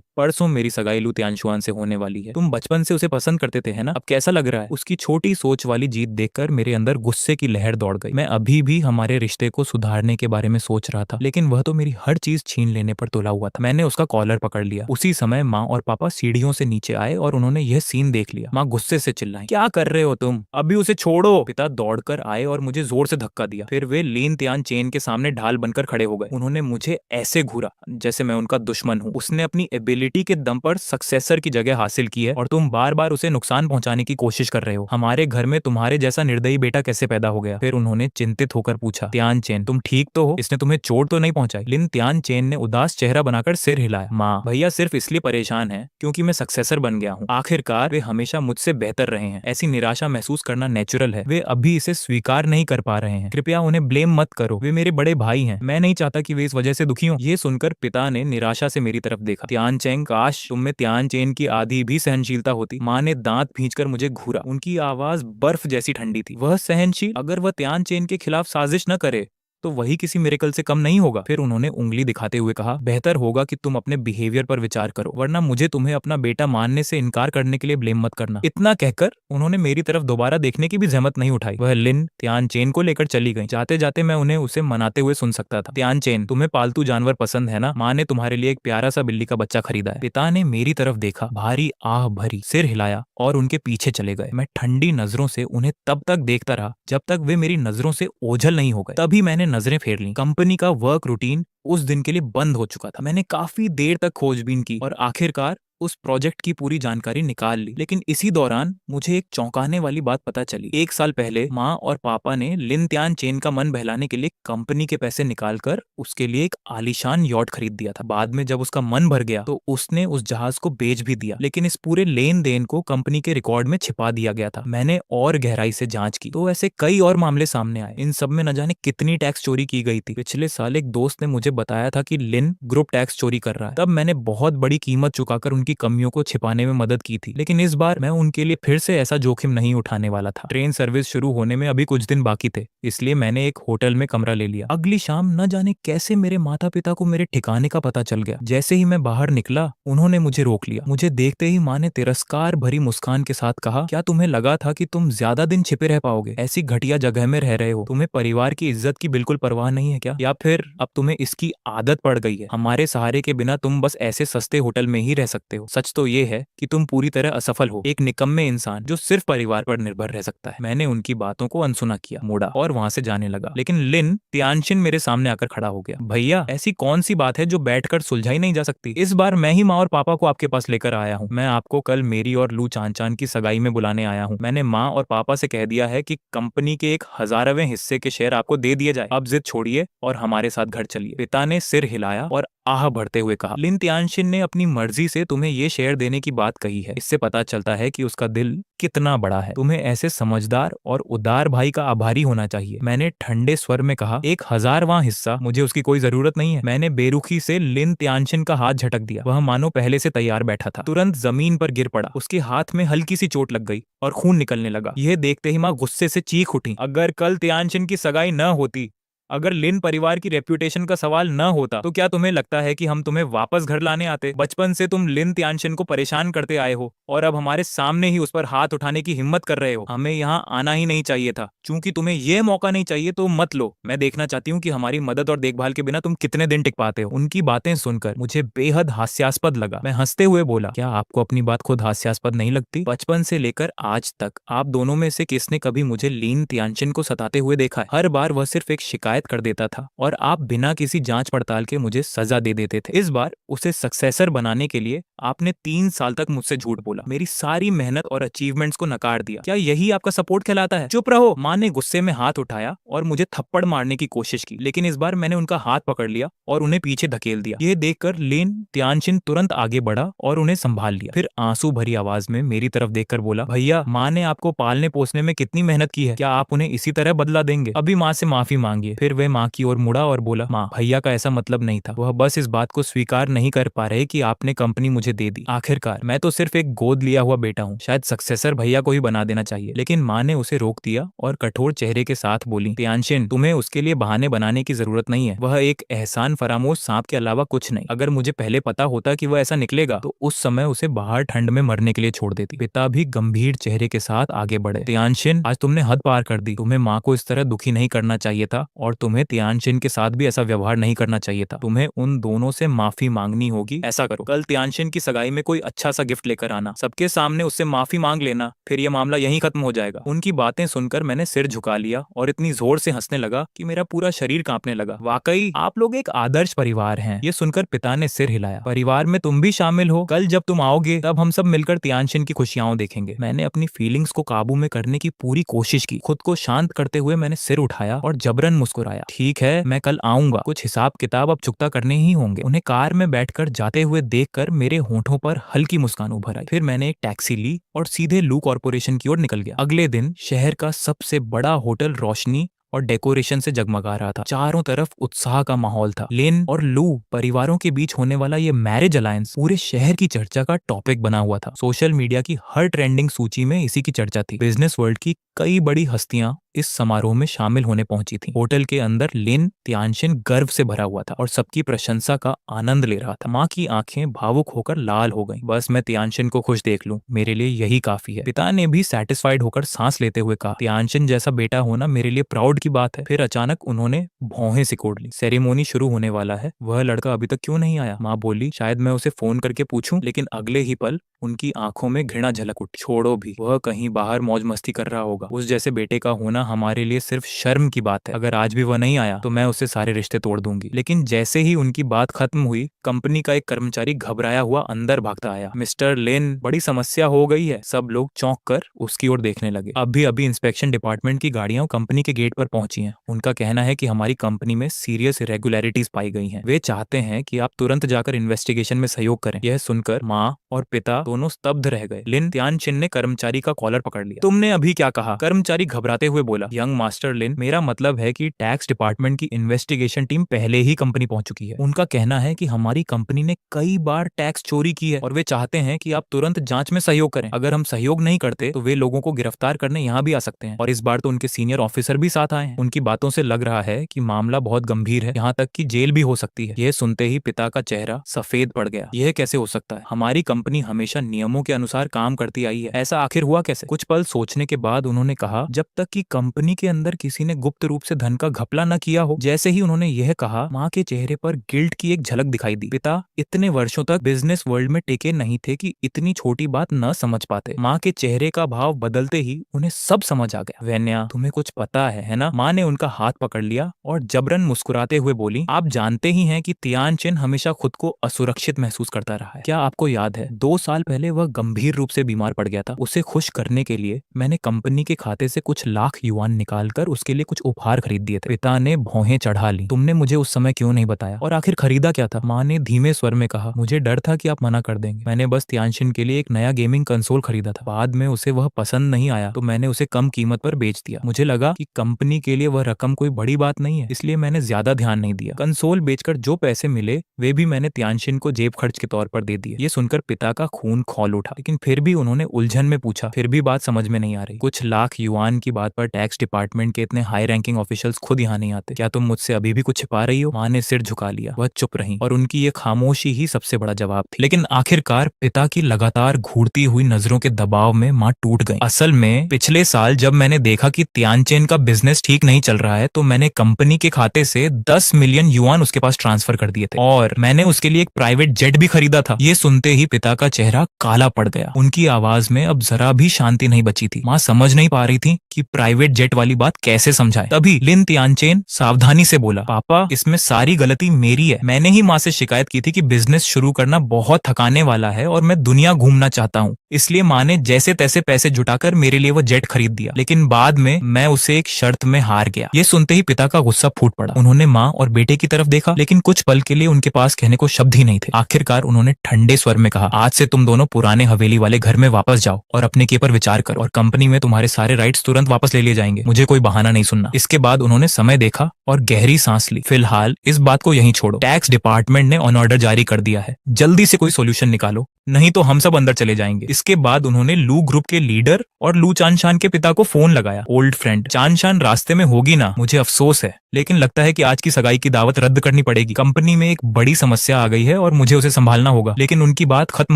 परसों मेरी सगाई लू त्यांशुआन से होने वाली है। तुम बचपन से उसे पसंद करते थे, है ना? अब कैसा लग रहा है? उसकी छोटी सोच वाली जीत देखकर मेरे अंदर गुस्से की लहर दौड़ गई। मैं अभी भी हमारे रिश्ते को सुधारने के बारे में सोच रहा था, लेकिन वह तो मेरी हर चीज छीन लेने पर तुला हुआ था। मैंने उसका कॉलर पकड़ लिया। उसी समय माँ और पापा सीढ़ियों से नीचे आए और उन्होंने यह सीन देख लिया। माँ गुस्से से चिल्लाई, क्या कर रहे हो तुम? अभी उसे छोड़ो। पिता दौड़कर आए और मुझे जोर से धक्का दिया। फिर वे लीन त्यान चेन के सामने ढाल बनकर खड़े हो गए। उन्होंने मुझे ऐसे घूरा जैसे मैं उनका दुश्मन हूँ। उसने अपनी एबिलिटी के दम पर सक्सेसर की जगह हासिल की है और तुम बार बार उसे नुकसान पहुंचाने की कोशिश कर रहे हो। हमारे घर में तुम्हारे जैसा निर्दयी बेटा कैसे पैदा हो गया? फिर उन्होंने चिंतित होकर पूछा, त्यान चेन, तुम ठीक तो हो? इसने तुम्हें चोट तो नहीं पहुंचाई? लिन त्यान चेन ने उदास चेहरा बनाकर सिर हिलाया। माँ, भैया सिर्फ इसलिए परेशान है क्योंकि मैं सक्सेसर बन गया हूँ। आखिरकार वे हमेशा मुझसे बेहतर रहे हैं। ऐसी निराशा महसूस करना नेचुरल है। वे अभी इसे स्वीकार नहीं कर पा रहे हैं। कृपया उन्हें ब्लेम मत करो। वे मेरे बड़े भाई हैं। मैं नहीं चाहता कि वे इस वजह से दुखी हों। ये सुनकर पिता ने निराशा से मेरी तरफ देखा। त्यान चेंग, काश तुम में त्यान चेन की आधी भी सहनशीलता होती। माँ ने दांत भींचकर मुझे घूरा। उनकी आवाज बर्फ जैसी ठंडी थी। वह सहनशील? अगर वह त्यान चेन के खिलाफ साजिश न करे तो वही किसी मिरेकल से कम नहीं होगा। फिर उन्होंने उंगली दिखाते हुए कहा, बेहतर होगा कि तुम अपने बिहेवियर पर विचार करो, वरना मुझे तुम्हें अपना बेटा मानने से इनकार करने के लिए ब्लेम मत करना। इतना कहकर उन्होंने मेरी तरफ दोबारा देखने की भी जहमत नहीं उठाई। वह लिन त्यान चेन को लेकर चली गई। जाते जाते मैं उन्हें उसे मनाते हुए सुन सकता था। त्यान चेन, तुम्हें पालतू जानवर पसंद है ना? माँ ने तुम्हारे लिए एक प्यारा सा बिल्ली का बच्चा खरीदा है। पिता ने मेरी तरफ देखा, भारी आह भरी, सिर हिलाया और उनके पीछे चले गए। मैं ठंडी नजरों से उन्हें तब तक देखता रहा जब तक वे मेरी नजरों से ओझल नहीं हो गए। तभी मैंने नजरें फेर ली। कंपनी का वर्क रूटीन उस दिन के लिए बंद हो चुका था। मैंने काफी देर तक खोजबीन की और आखिरकार उस प्रोजेक्ट की पूरी जानकारी निकाल ली। लेकिन इसी दौरान मुझे एक चौंकाने वाली बात पता चली। 1 साल पहले माँ और पापा ने लिन त्यान चेन का मन बहलाने के लिए कंपनी के पैसे निकालकर उसके लिए एक आलीशान यॉट खरीद दिया था। बाद में जब उसका मन भर गया तो उसने उस जहाज को बेच भी दिया, लेकिन इस पूरे लेन देन को कंपनी के रिकॉर्ड में छिपा दिया गया था। मैंने और गहराई से जांच की तो ऐसे कई और मामले सामने आए। इन सब में न जाने कितनी टैक्स चोरी की गई थी। पिछले साल एक दोस्त ने मुझे बताया था कि लिन ग्रुप टैक्स चोरी कर रहा है। तब मैंने बहुत बड़ी कीमत चुकाकर उनकी कमियों को छिपाने में मदद की थी, लेकिन इस बार मैं उनके लिए फिर से ऐसा जोखिम नहीं उठाने वाला था। ट्रेन सर्विस शुरू होने में अभी कुछ दिन बाकी थे, इसलिए मैंने एक होटल में कमरा ले लिया। अगली शाम न जाने कैसे मेरे माता पिता को मेरे ठिकाने का पता चल गया। जैसे ही मैं बाहर निकला उन्होंने मुझे रोक लिया। मुझे देखते ही माँ ने तिरस्कार भरी मुस्कान के साथ कहा, क्या तुम्हें लगा था कि तुम ज्यादा दिन छिपे रह पाओगे? ऐसी घटिया जगह में रह रहे हो, तुम्हें परिवार की इज्जत की बिल्कुल परवाह नहीं है क्या? या फिर अब तुम्हें इसकी आदत पड़ गई है? हमारे सहारे के बिना तुम बस ऐसे सस्ते होटल में ही रह सकते हो। सच तो ये है कि तुम पूरी तरह असफल हो, एक निकम्मे इंसान जो सिर्फ परिवार पर निर्भर रह सकता है। मैंने उनकी बातों को अनसुना किया, मुड़ा और वहां से जाने लगा। लेकिन लिन त्यानशिन मेरे सामने आकर खड़ा हो गया। भैया, ऐसी कौन सी बात है जो बैठकर सुलझाई नहीं जा सकती? इस बार मैं ही माँ और पापा को आपके पास लेकर आया हूँ। मैं आपको कल मेरी और लू चांचान की सगाई में बुलाने आया हूँ। मैंने माँ और पापा से कह दिया है कि कंपनी के 1,000वें हिस्से के शेयर आपको दे दिए जाए। अब जिद छोड़िए और हमारे साथ घर चलिए। पिता ने सिर हिलाया और आह भरते हुए कहा, लिन त्यानशिन ने अपनी मर्जी से तुम्हें ये शेयर देने की बात कही है। इससे पता चलता है कि उसका दिल कितना बड़ा है। तुम्हें ऐसे समझदार और उदार भाई का आभारी होना चाहिए। मैंने ठंडे स्वर में कहा, 1,000वां हिस्सा मुझे उसकी कोई जरूरत नहीं है। मैंने बेरुखी से लिन त्यानशिन का हाथ झटक दिया। वह मानो पहले से तैयार बैठा था। तुरंत जमीन पर गिर पड़ा। उसके हाथ में हल्की सी चोट लग गई और खून निकलने लगा। यह देखते ही माँ गुस्से से चीख उठी, अगर कल त्यानशिन की सगाई न होती, अगर लिन परिवार की रेप्यूटेशन का सवाल न होता, तो क्या तुम्हें लगता है कि हम तुम्हें वापस घर लाने आते? बचपन से तुम लिन त्यानशिन को परेशान करते आए हो और अब हमारे सामने ही उस पर हाथ उठाने की हिम्मत कर रहे हो। हमें यहाँ आना ही नहीं चाहिए था। चूंकि तुम्हें यह मौका नहीं चाहिए तो मत लो। मैं देखना चाहती हूँ कि हमारी मदद और देखभाल के बिना तुम कितने दिन टिक पाते हो। उनकी बातें सुनकर मुझे बेहद हास्यास्पद लगा। मैं हंसते हुए बोला, क्या आपको अपनी बात खुद हास्यास्पद नहीं लगती? बचपन से लेकर आज तक आप दोनों में से किसने कभी मुझे लिन त्यानशिन को सताते हुए देखा है? हर बार वह सिर्फ एक शिकायत शिकायत कर देता था और आप बिना किसी जांच पड़ताल के मुझे सजा दे देते थे। इस बार उसे सक्सेसर बनाने के लिए आपने 3 साल तक मुझसे झूठ बोला, मेरी सारी मेहनत और अचीवमेंट्स को नकार दिया। क्या यही आपका सपोर्ट कहलाता है? चुप रहो। माँ ने गुस्से में हाथ उठाया और मुझे थप्पड़ मारने की कोशिश की, लेकिन इस बार मैंने उनका हाथ पकड़ लिया और उन्हें पीछे धकेल दिया। यह देखकर लिन त्यानशिन तुरंत आगे बढ़ा और उन्हें संभाल लिया। फिर आंसू भरी आवाज में मेरी तरफ देखकर बोला, भैया, माँ ने आपको पालने पोसने में कितनी मेहनत की है, क्या आप उन्हें इसी तरह बदला देंगे? अभी माँ से माफी मांगिए। फिर वह माँ की ओर मुड़ा और बोला, माँ, भैया का ऐसा मतलब नहीं था, वह बस इस बात को स्वीकार नहीं कर पा रहे कि आपने कंपनी मुझे दे दी। आखिरकार मैं तो सिर्फ एक गोद लिया हुआ बेटा हूँ, शायद सक्सेसर भैया को ही बना देना चाहिए। लेकिन माँ ने उसे रोक दिया और कठोर चेहरे के साथ बोली, त्यानशिन, तुम्हें उसके लिए बहाने बनाने की जरूरत नहीं है। वह एक एहसान फरामोश सांप के अलावा कुछ नहीं। अगर मुझे पहले पता होता कि वह ऐसा निकलेगा तो उस समय उसे बाहर ठंड में मरने के लिए छोड़ देती। पिता भी गंभीर चेहरे के साथ आगे बढ़े, त्यानशिन, आज तुमने हद पार कर दी। तुम्हें माँ को इस तरह दुखी नहीं करना चाहिए था और तुम्हें त्यानशिन के साथ भी ऐसा व्यवहार नहीं करना चाहिए था। तुम्हें उन दोनों से माफी मांगनी होगी। ऐसा करो, कल त्यानशिन की सगाई में कोई अच्छा सा गिफ्ट लेकर आना, सबके सामने उससे माफी मांग लेना, फिर यह मामला यहीं खत्म हो जाएगा। उनकी बातें सुनकर मैंने सिर झुका लिया और इतनी जोर से हंसने लगा कि मेरा पूरा शरीर कांपने लगा। वाकई आप लोग एक आदर्श परिवार हैं। ये सुनकर पिता ने सिर हिलाया। परिवार में तुम भी शामिल हो। कल जब तुम आओगे तब हम सब मिलकर त्यानशिन की खुशियां देखेंगे। मैंने अपनी फीलिंग्स को काबू में करने की पूरी कोशिश की। खुद को शांत करते हुए मैंने सिर उठाया और जबरन मुस्कुराया। ठीक है, मैं कल आऊंगा। कुछ हिसाब किताब अब चुकता करने ही होंगे। उन्हें कार में बैठकर जाते हुए देखकर मेरे होंठों पर हल्की मुस्कान उभर आई। फिर मैंने एक टैक्सी ली और सीधे लू कॉर्पोरेशन की ओर निकल गया। अगले दिन शहर का सबसे बड़ा होटल रोशनी और डेकोरेशन से जगमगा रहा था। चारों तरफ उत्साह का माहौल था। लिन और लू परिवारों के बीच होने वाला ये मैरिज अलायंस पूरे शहर की चर्चा का टॉपिक बना हुआ था। सोशल मीडिया की हर ट्रेंडिंग सूची में इसी की चर्चा थी। बिजनेस वर्ल्ड की कई बड़ी हस्तियां इस समारोह में शामिल होने पहुंची थी। होटल के अंदर लिन त्यानशिन गर्व से भरा हुआ था और सबकी प्रशंसा का आनंद ले रहा था। माँ की आंखें भावुक होकर लाल हो गईं। बस मैं त्यानशिन को खुश देख लूं, मेरे लिए यही काफी है। पिता ने भी सेटिस्फाइड होकर सांस लेते हुए कहा, त्यानशिन जैसा बेटा होना मेरे लिए प्राउड की बात है। फिर अचानक उन्होंने भौहें सिकोड़ ली। सेरेमोनी शुरू होने वाला है, वह लड़का अभी तक क्यों नहीं आया? माँ बोली, शायद मैं उसे फोन करके पूछूं। लेकिन अगले ही पल उनकी आंखों में घृणा झलक उठी। छोड़ो भी, वह कहीं बाहर मौज मस्ती कर रहा होगा। उस जैसे बेटे का होना हमारे लिए सिर्फ शर्म की बात है। अगर आज भी वह नहीं आया तो मैं उससे सारे रिश्ते तोड़ दूंगी। लेकिन जैसे ही उनकी बात खत्म हुई, कंपनी का एक कर्मचारी घबराया हुआ अंदर भागता आया। मिस्टर लिन, बड़ी समस्या हो गई है। सब लोग चौंक कर उसकी ओर देखने लगे। अभी अभी इंस्पेक्शन डिपार्टमेंट की गाड़ियां कंपनी के गेट पर पहुंची हैं। उनका कहना है कि हमारी कंपनी में सीरियस इरेगुलरिटीज पाई गई हैं। वे चाहते हैं कि आप तुरंत जाकर इन्वेस्टिगेशन में सहयोग करें। यह सुनकर माँ और पिता दोनों स्तब्ध रह गए। लिन त्यानशिन ने कर्मचारी का कॉलर पकड़ लिया। तुमने अभी क्या कहा? कर्मचारी घबराते हुए बोला, यंग मास्टर लिन, मेरा मतलब है कि टैक्स डिपार्टमेंट की इन्वेस्टिगेशन टीम पहले ही कंपनी पहुंच चुकी है। उनका कहना है कि हमारी कंपनी ने कई बार टैक्स चोरी की है और वे चाहते हैं कि आप तुरंत जांच में सहयोग करें। अगर हम सहयोग नहीं करते तो वे लोगों को गिरफ्तार करने यहाँ भी आ सकते हैं। और इस बार तो उनके सीनियर ऑफिसर भी साथ आए हैं। उनकी बातों से लग रहा है कि मामला बहुत गंभीर है, यहाँ तक कि जेल भी हो सकती है। यह सुनते ही पिता का चेहरा सफेद पड़ गया। यह कैसे हो सकता है? हमारी कंपनी हमेशा नियमों के अनुसार काम करती आई है, ऐसा आखिर हुआ कैसे? कुछ पल सोचने के बाद उन्होंने कहा, जब तक कि कंपनी के अंदर किसी ने गुप्त रूप से धन का घपला न किया हो। जैसे ही उन्होंने यह कहा, माँ के चेहरे पर गिल्ट की एक झलक दिखाई दी। पिता इतने वर्षों तक बिजनेस वर्ल्ड में टिके नहीं थे कि इतनी छोटी बात न समझ पाते। माँ के चेहरे का भाव बदलते ही उन्हें सब समझ आ गया। वैन्या, तुम्हें कुछ पता है ना? माँ ने उनका हाथ पकड़ लिया और जबरन मुस्कुराते हुए बोली, आप जानते ही हैं कि त्यानशिन हमेशा खुद को असुरक्षित महसूस करता रहा है। क्या आपको याद है 2 साल पहले वह गंभीर रूप से बीमार पड़ गया था? उसे खुश करने के लिए मैंने कंपनी के खाते से कुछ लाख युआन निकालकर उसके लिए कुछ उपहार खरीद दिए थे। पिता ने भौहें चढ़ा ली। तुमने मुझे उस समय क्यों नहीं बताया? और आखिर खरीदा क्या था? माँ ने धीमे स्वर में कहा, मुझे डर था कि आप मना कर देंगे। मैंने बस त्यानशिन के लिए एक नया गेमिंग कंसोल खरीदा था। बाद में उसे वह पसंद नहीं आया तो मैंने उसे कम कीमत पर बेच दिया। मुझे लगा कि कंपनी के लिए वह रकम कोई बड़ी बात नहीं है, इसलिए मैंने ज्यादा ध्यान नहीं दिया। कंसोल बेचकर जो पैसे मिले वे भी मैंने त्यानशिन को जेब खर्च के तौर पर दे दिए। ये सुनकर पिता का खून खौल उठा, लेकिन फिर भी उन्होंने उलझन में पूछा, फिर भी बात समझ में नहीं आ रही। कुछ लाख युआन की बात पर टैक्स डिपार्टमेंट के इतने हाई रैंकिंग ऑफिशियल्स खुद यहाँ नहीं आते। क्या तुम मुझसे अभी भी कुछ छिपा रही हो? माँ ने सिर झुका लिया। वह चुप रही और उनकी ये खामोशी ही सबसे बड़ा जवाब थी। लेकिन आखिरकार पिता की लगातार घूरती हुई नजरों के दबाव में माँ टूट गई। असल में पिछले साल जब मैंने देखा कि त्यानशिन का बिजनेस ठीक नहीं चल रहा है तो मैंने कंपनी के खाते से 10 मिलियन युआन उसके पास ट्रांसफर कर दिए थे और मैंने उसके लिए एक प्राइवेट जेट भी खरीदा था। ये सुनते ही पिता पिता का चेहरा काला पड़ गया। उनकी आवाज में अब जरा भी शांति नहीं बची थी। माँ समझ नहीं पा रही थी कि प्राइवेट जेट वाली बात कैसे समझाए। तभी लिन तियानचेन सावधानी से बोला, पापा इसमें सारी गलती मेरी है। मैंने ही माँ से शिकायत की थी कि बिजनेस शुरू करना बहुत थकाने वाला है और मैं दुनिया घूमना चाहता हूँ, इसलिए माँ ने जैसे तैसे पैसे जुटाकर मेरे लिए वो जेट खरीद दिया। लेकिन बाद में मैं उसे एक शर्त में हार गया। ये सुनते ही पिता का गुस्सा फूट पड़ा। उन्होंने माँ और बेटे की तरफ देखा, लेकिन कुछ पल के लिए उनके पास कहने को शब्द ही नहीं थे। आखिरकार उन्होंने ठंडे स्वर में कहा, आज से तुम दोनों पुराने हवेली वाले घर में वापस जाओ और अपने के पर विचार करो, और कंपनी में तुम्हारे सारे राइट्स तुरंत वापस ले लिए जाएंगे। मुझे कोई बहाना नहीं सुनना। इसके बाद उन्होंने समय देखा और गहरी सांस ली। फिलहाल इस बात को यहीं छोड़ो। टैक्स डिपार्टमेंट ने ऑन ऑर्डर जारी कर दिया है, जल्दी से कोई सोल्यूशन निकालो, नहीं तो हम सब अंदर चले जाएंगे। इसके बाद उन्होंने लू ग्रुप के लीडर और लू चानशान के पिता को फोन लगाया। ओल्ड फ्रेंड, चानशान रास्ते में होगी ना? मुझे अफसोस है, लेकिन लगता है कि आज की सगाई की दावत रद्द करनी पड़ेगी। कंपनी में एक बड़ी समस्या आ गई है और मुझे उसे संभालना होगा। लेकिन उनकी बात खत्म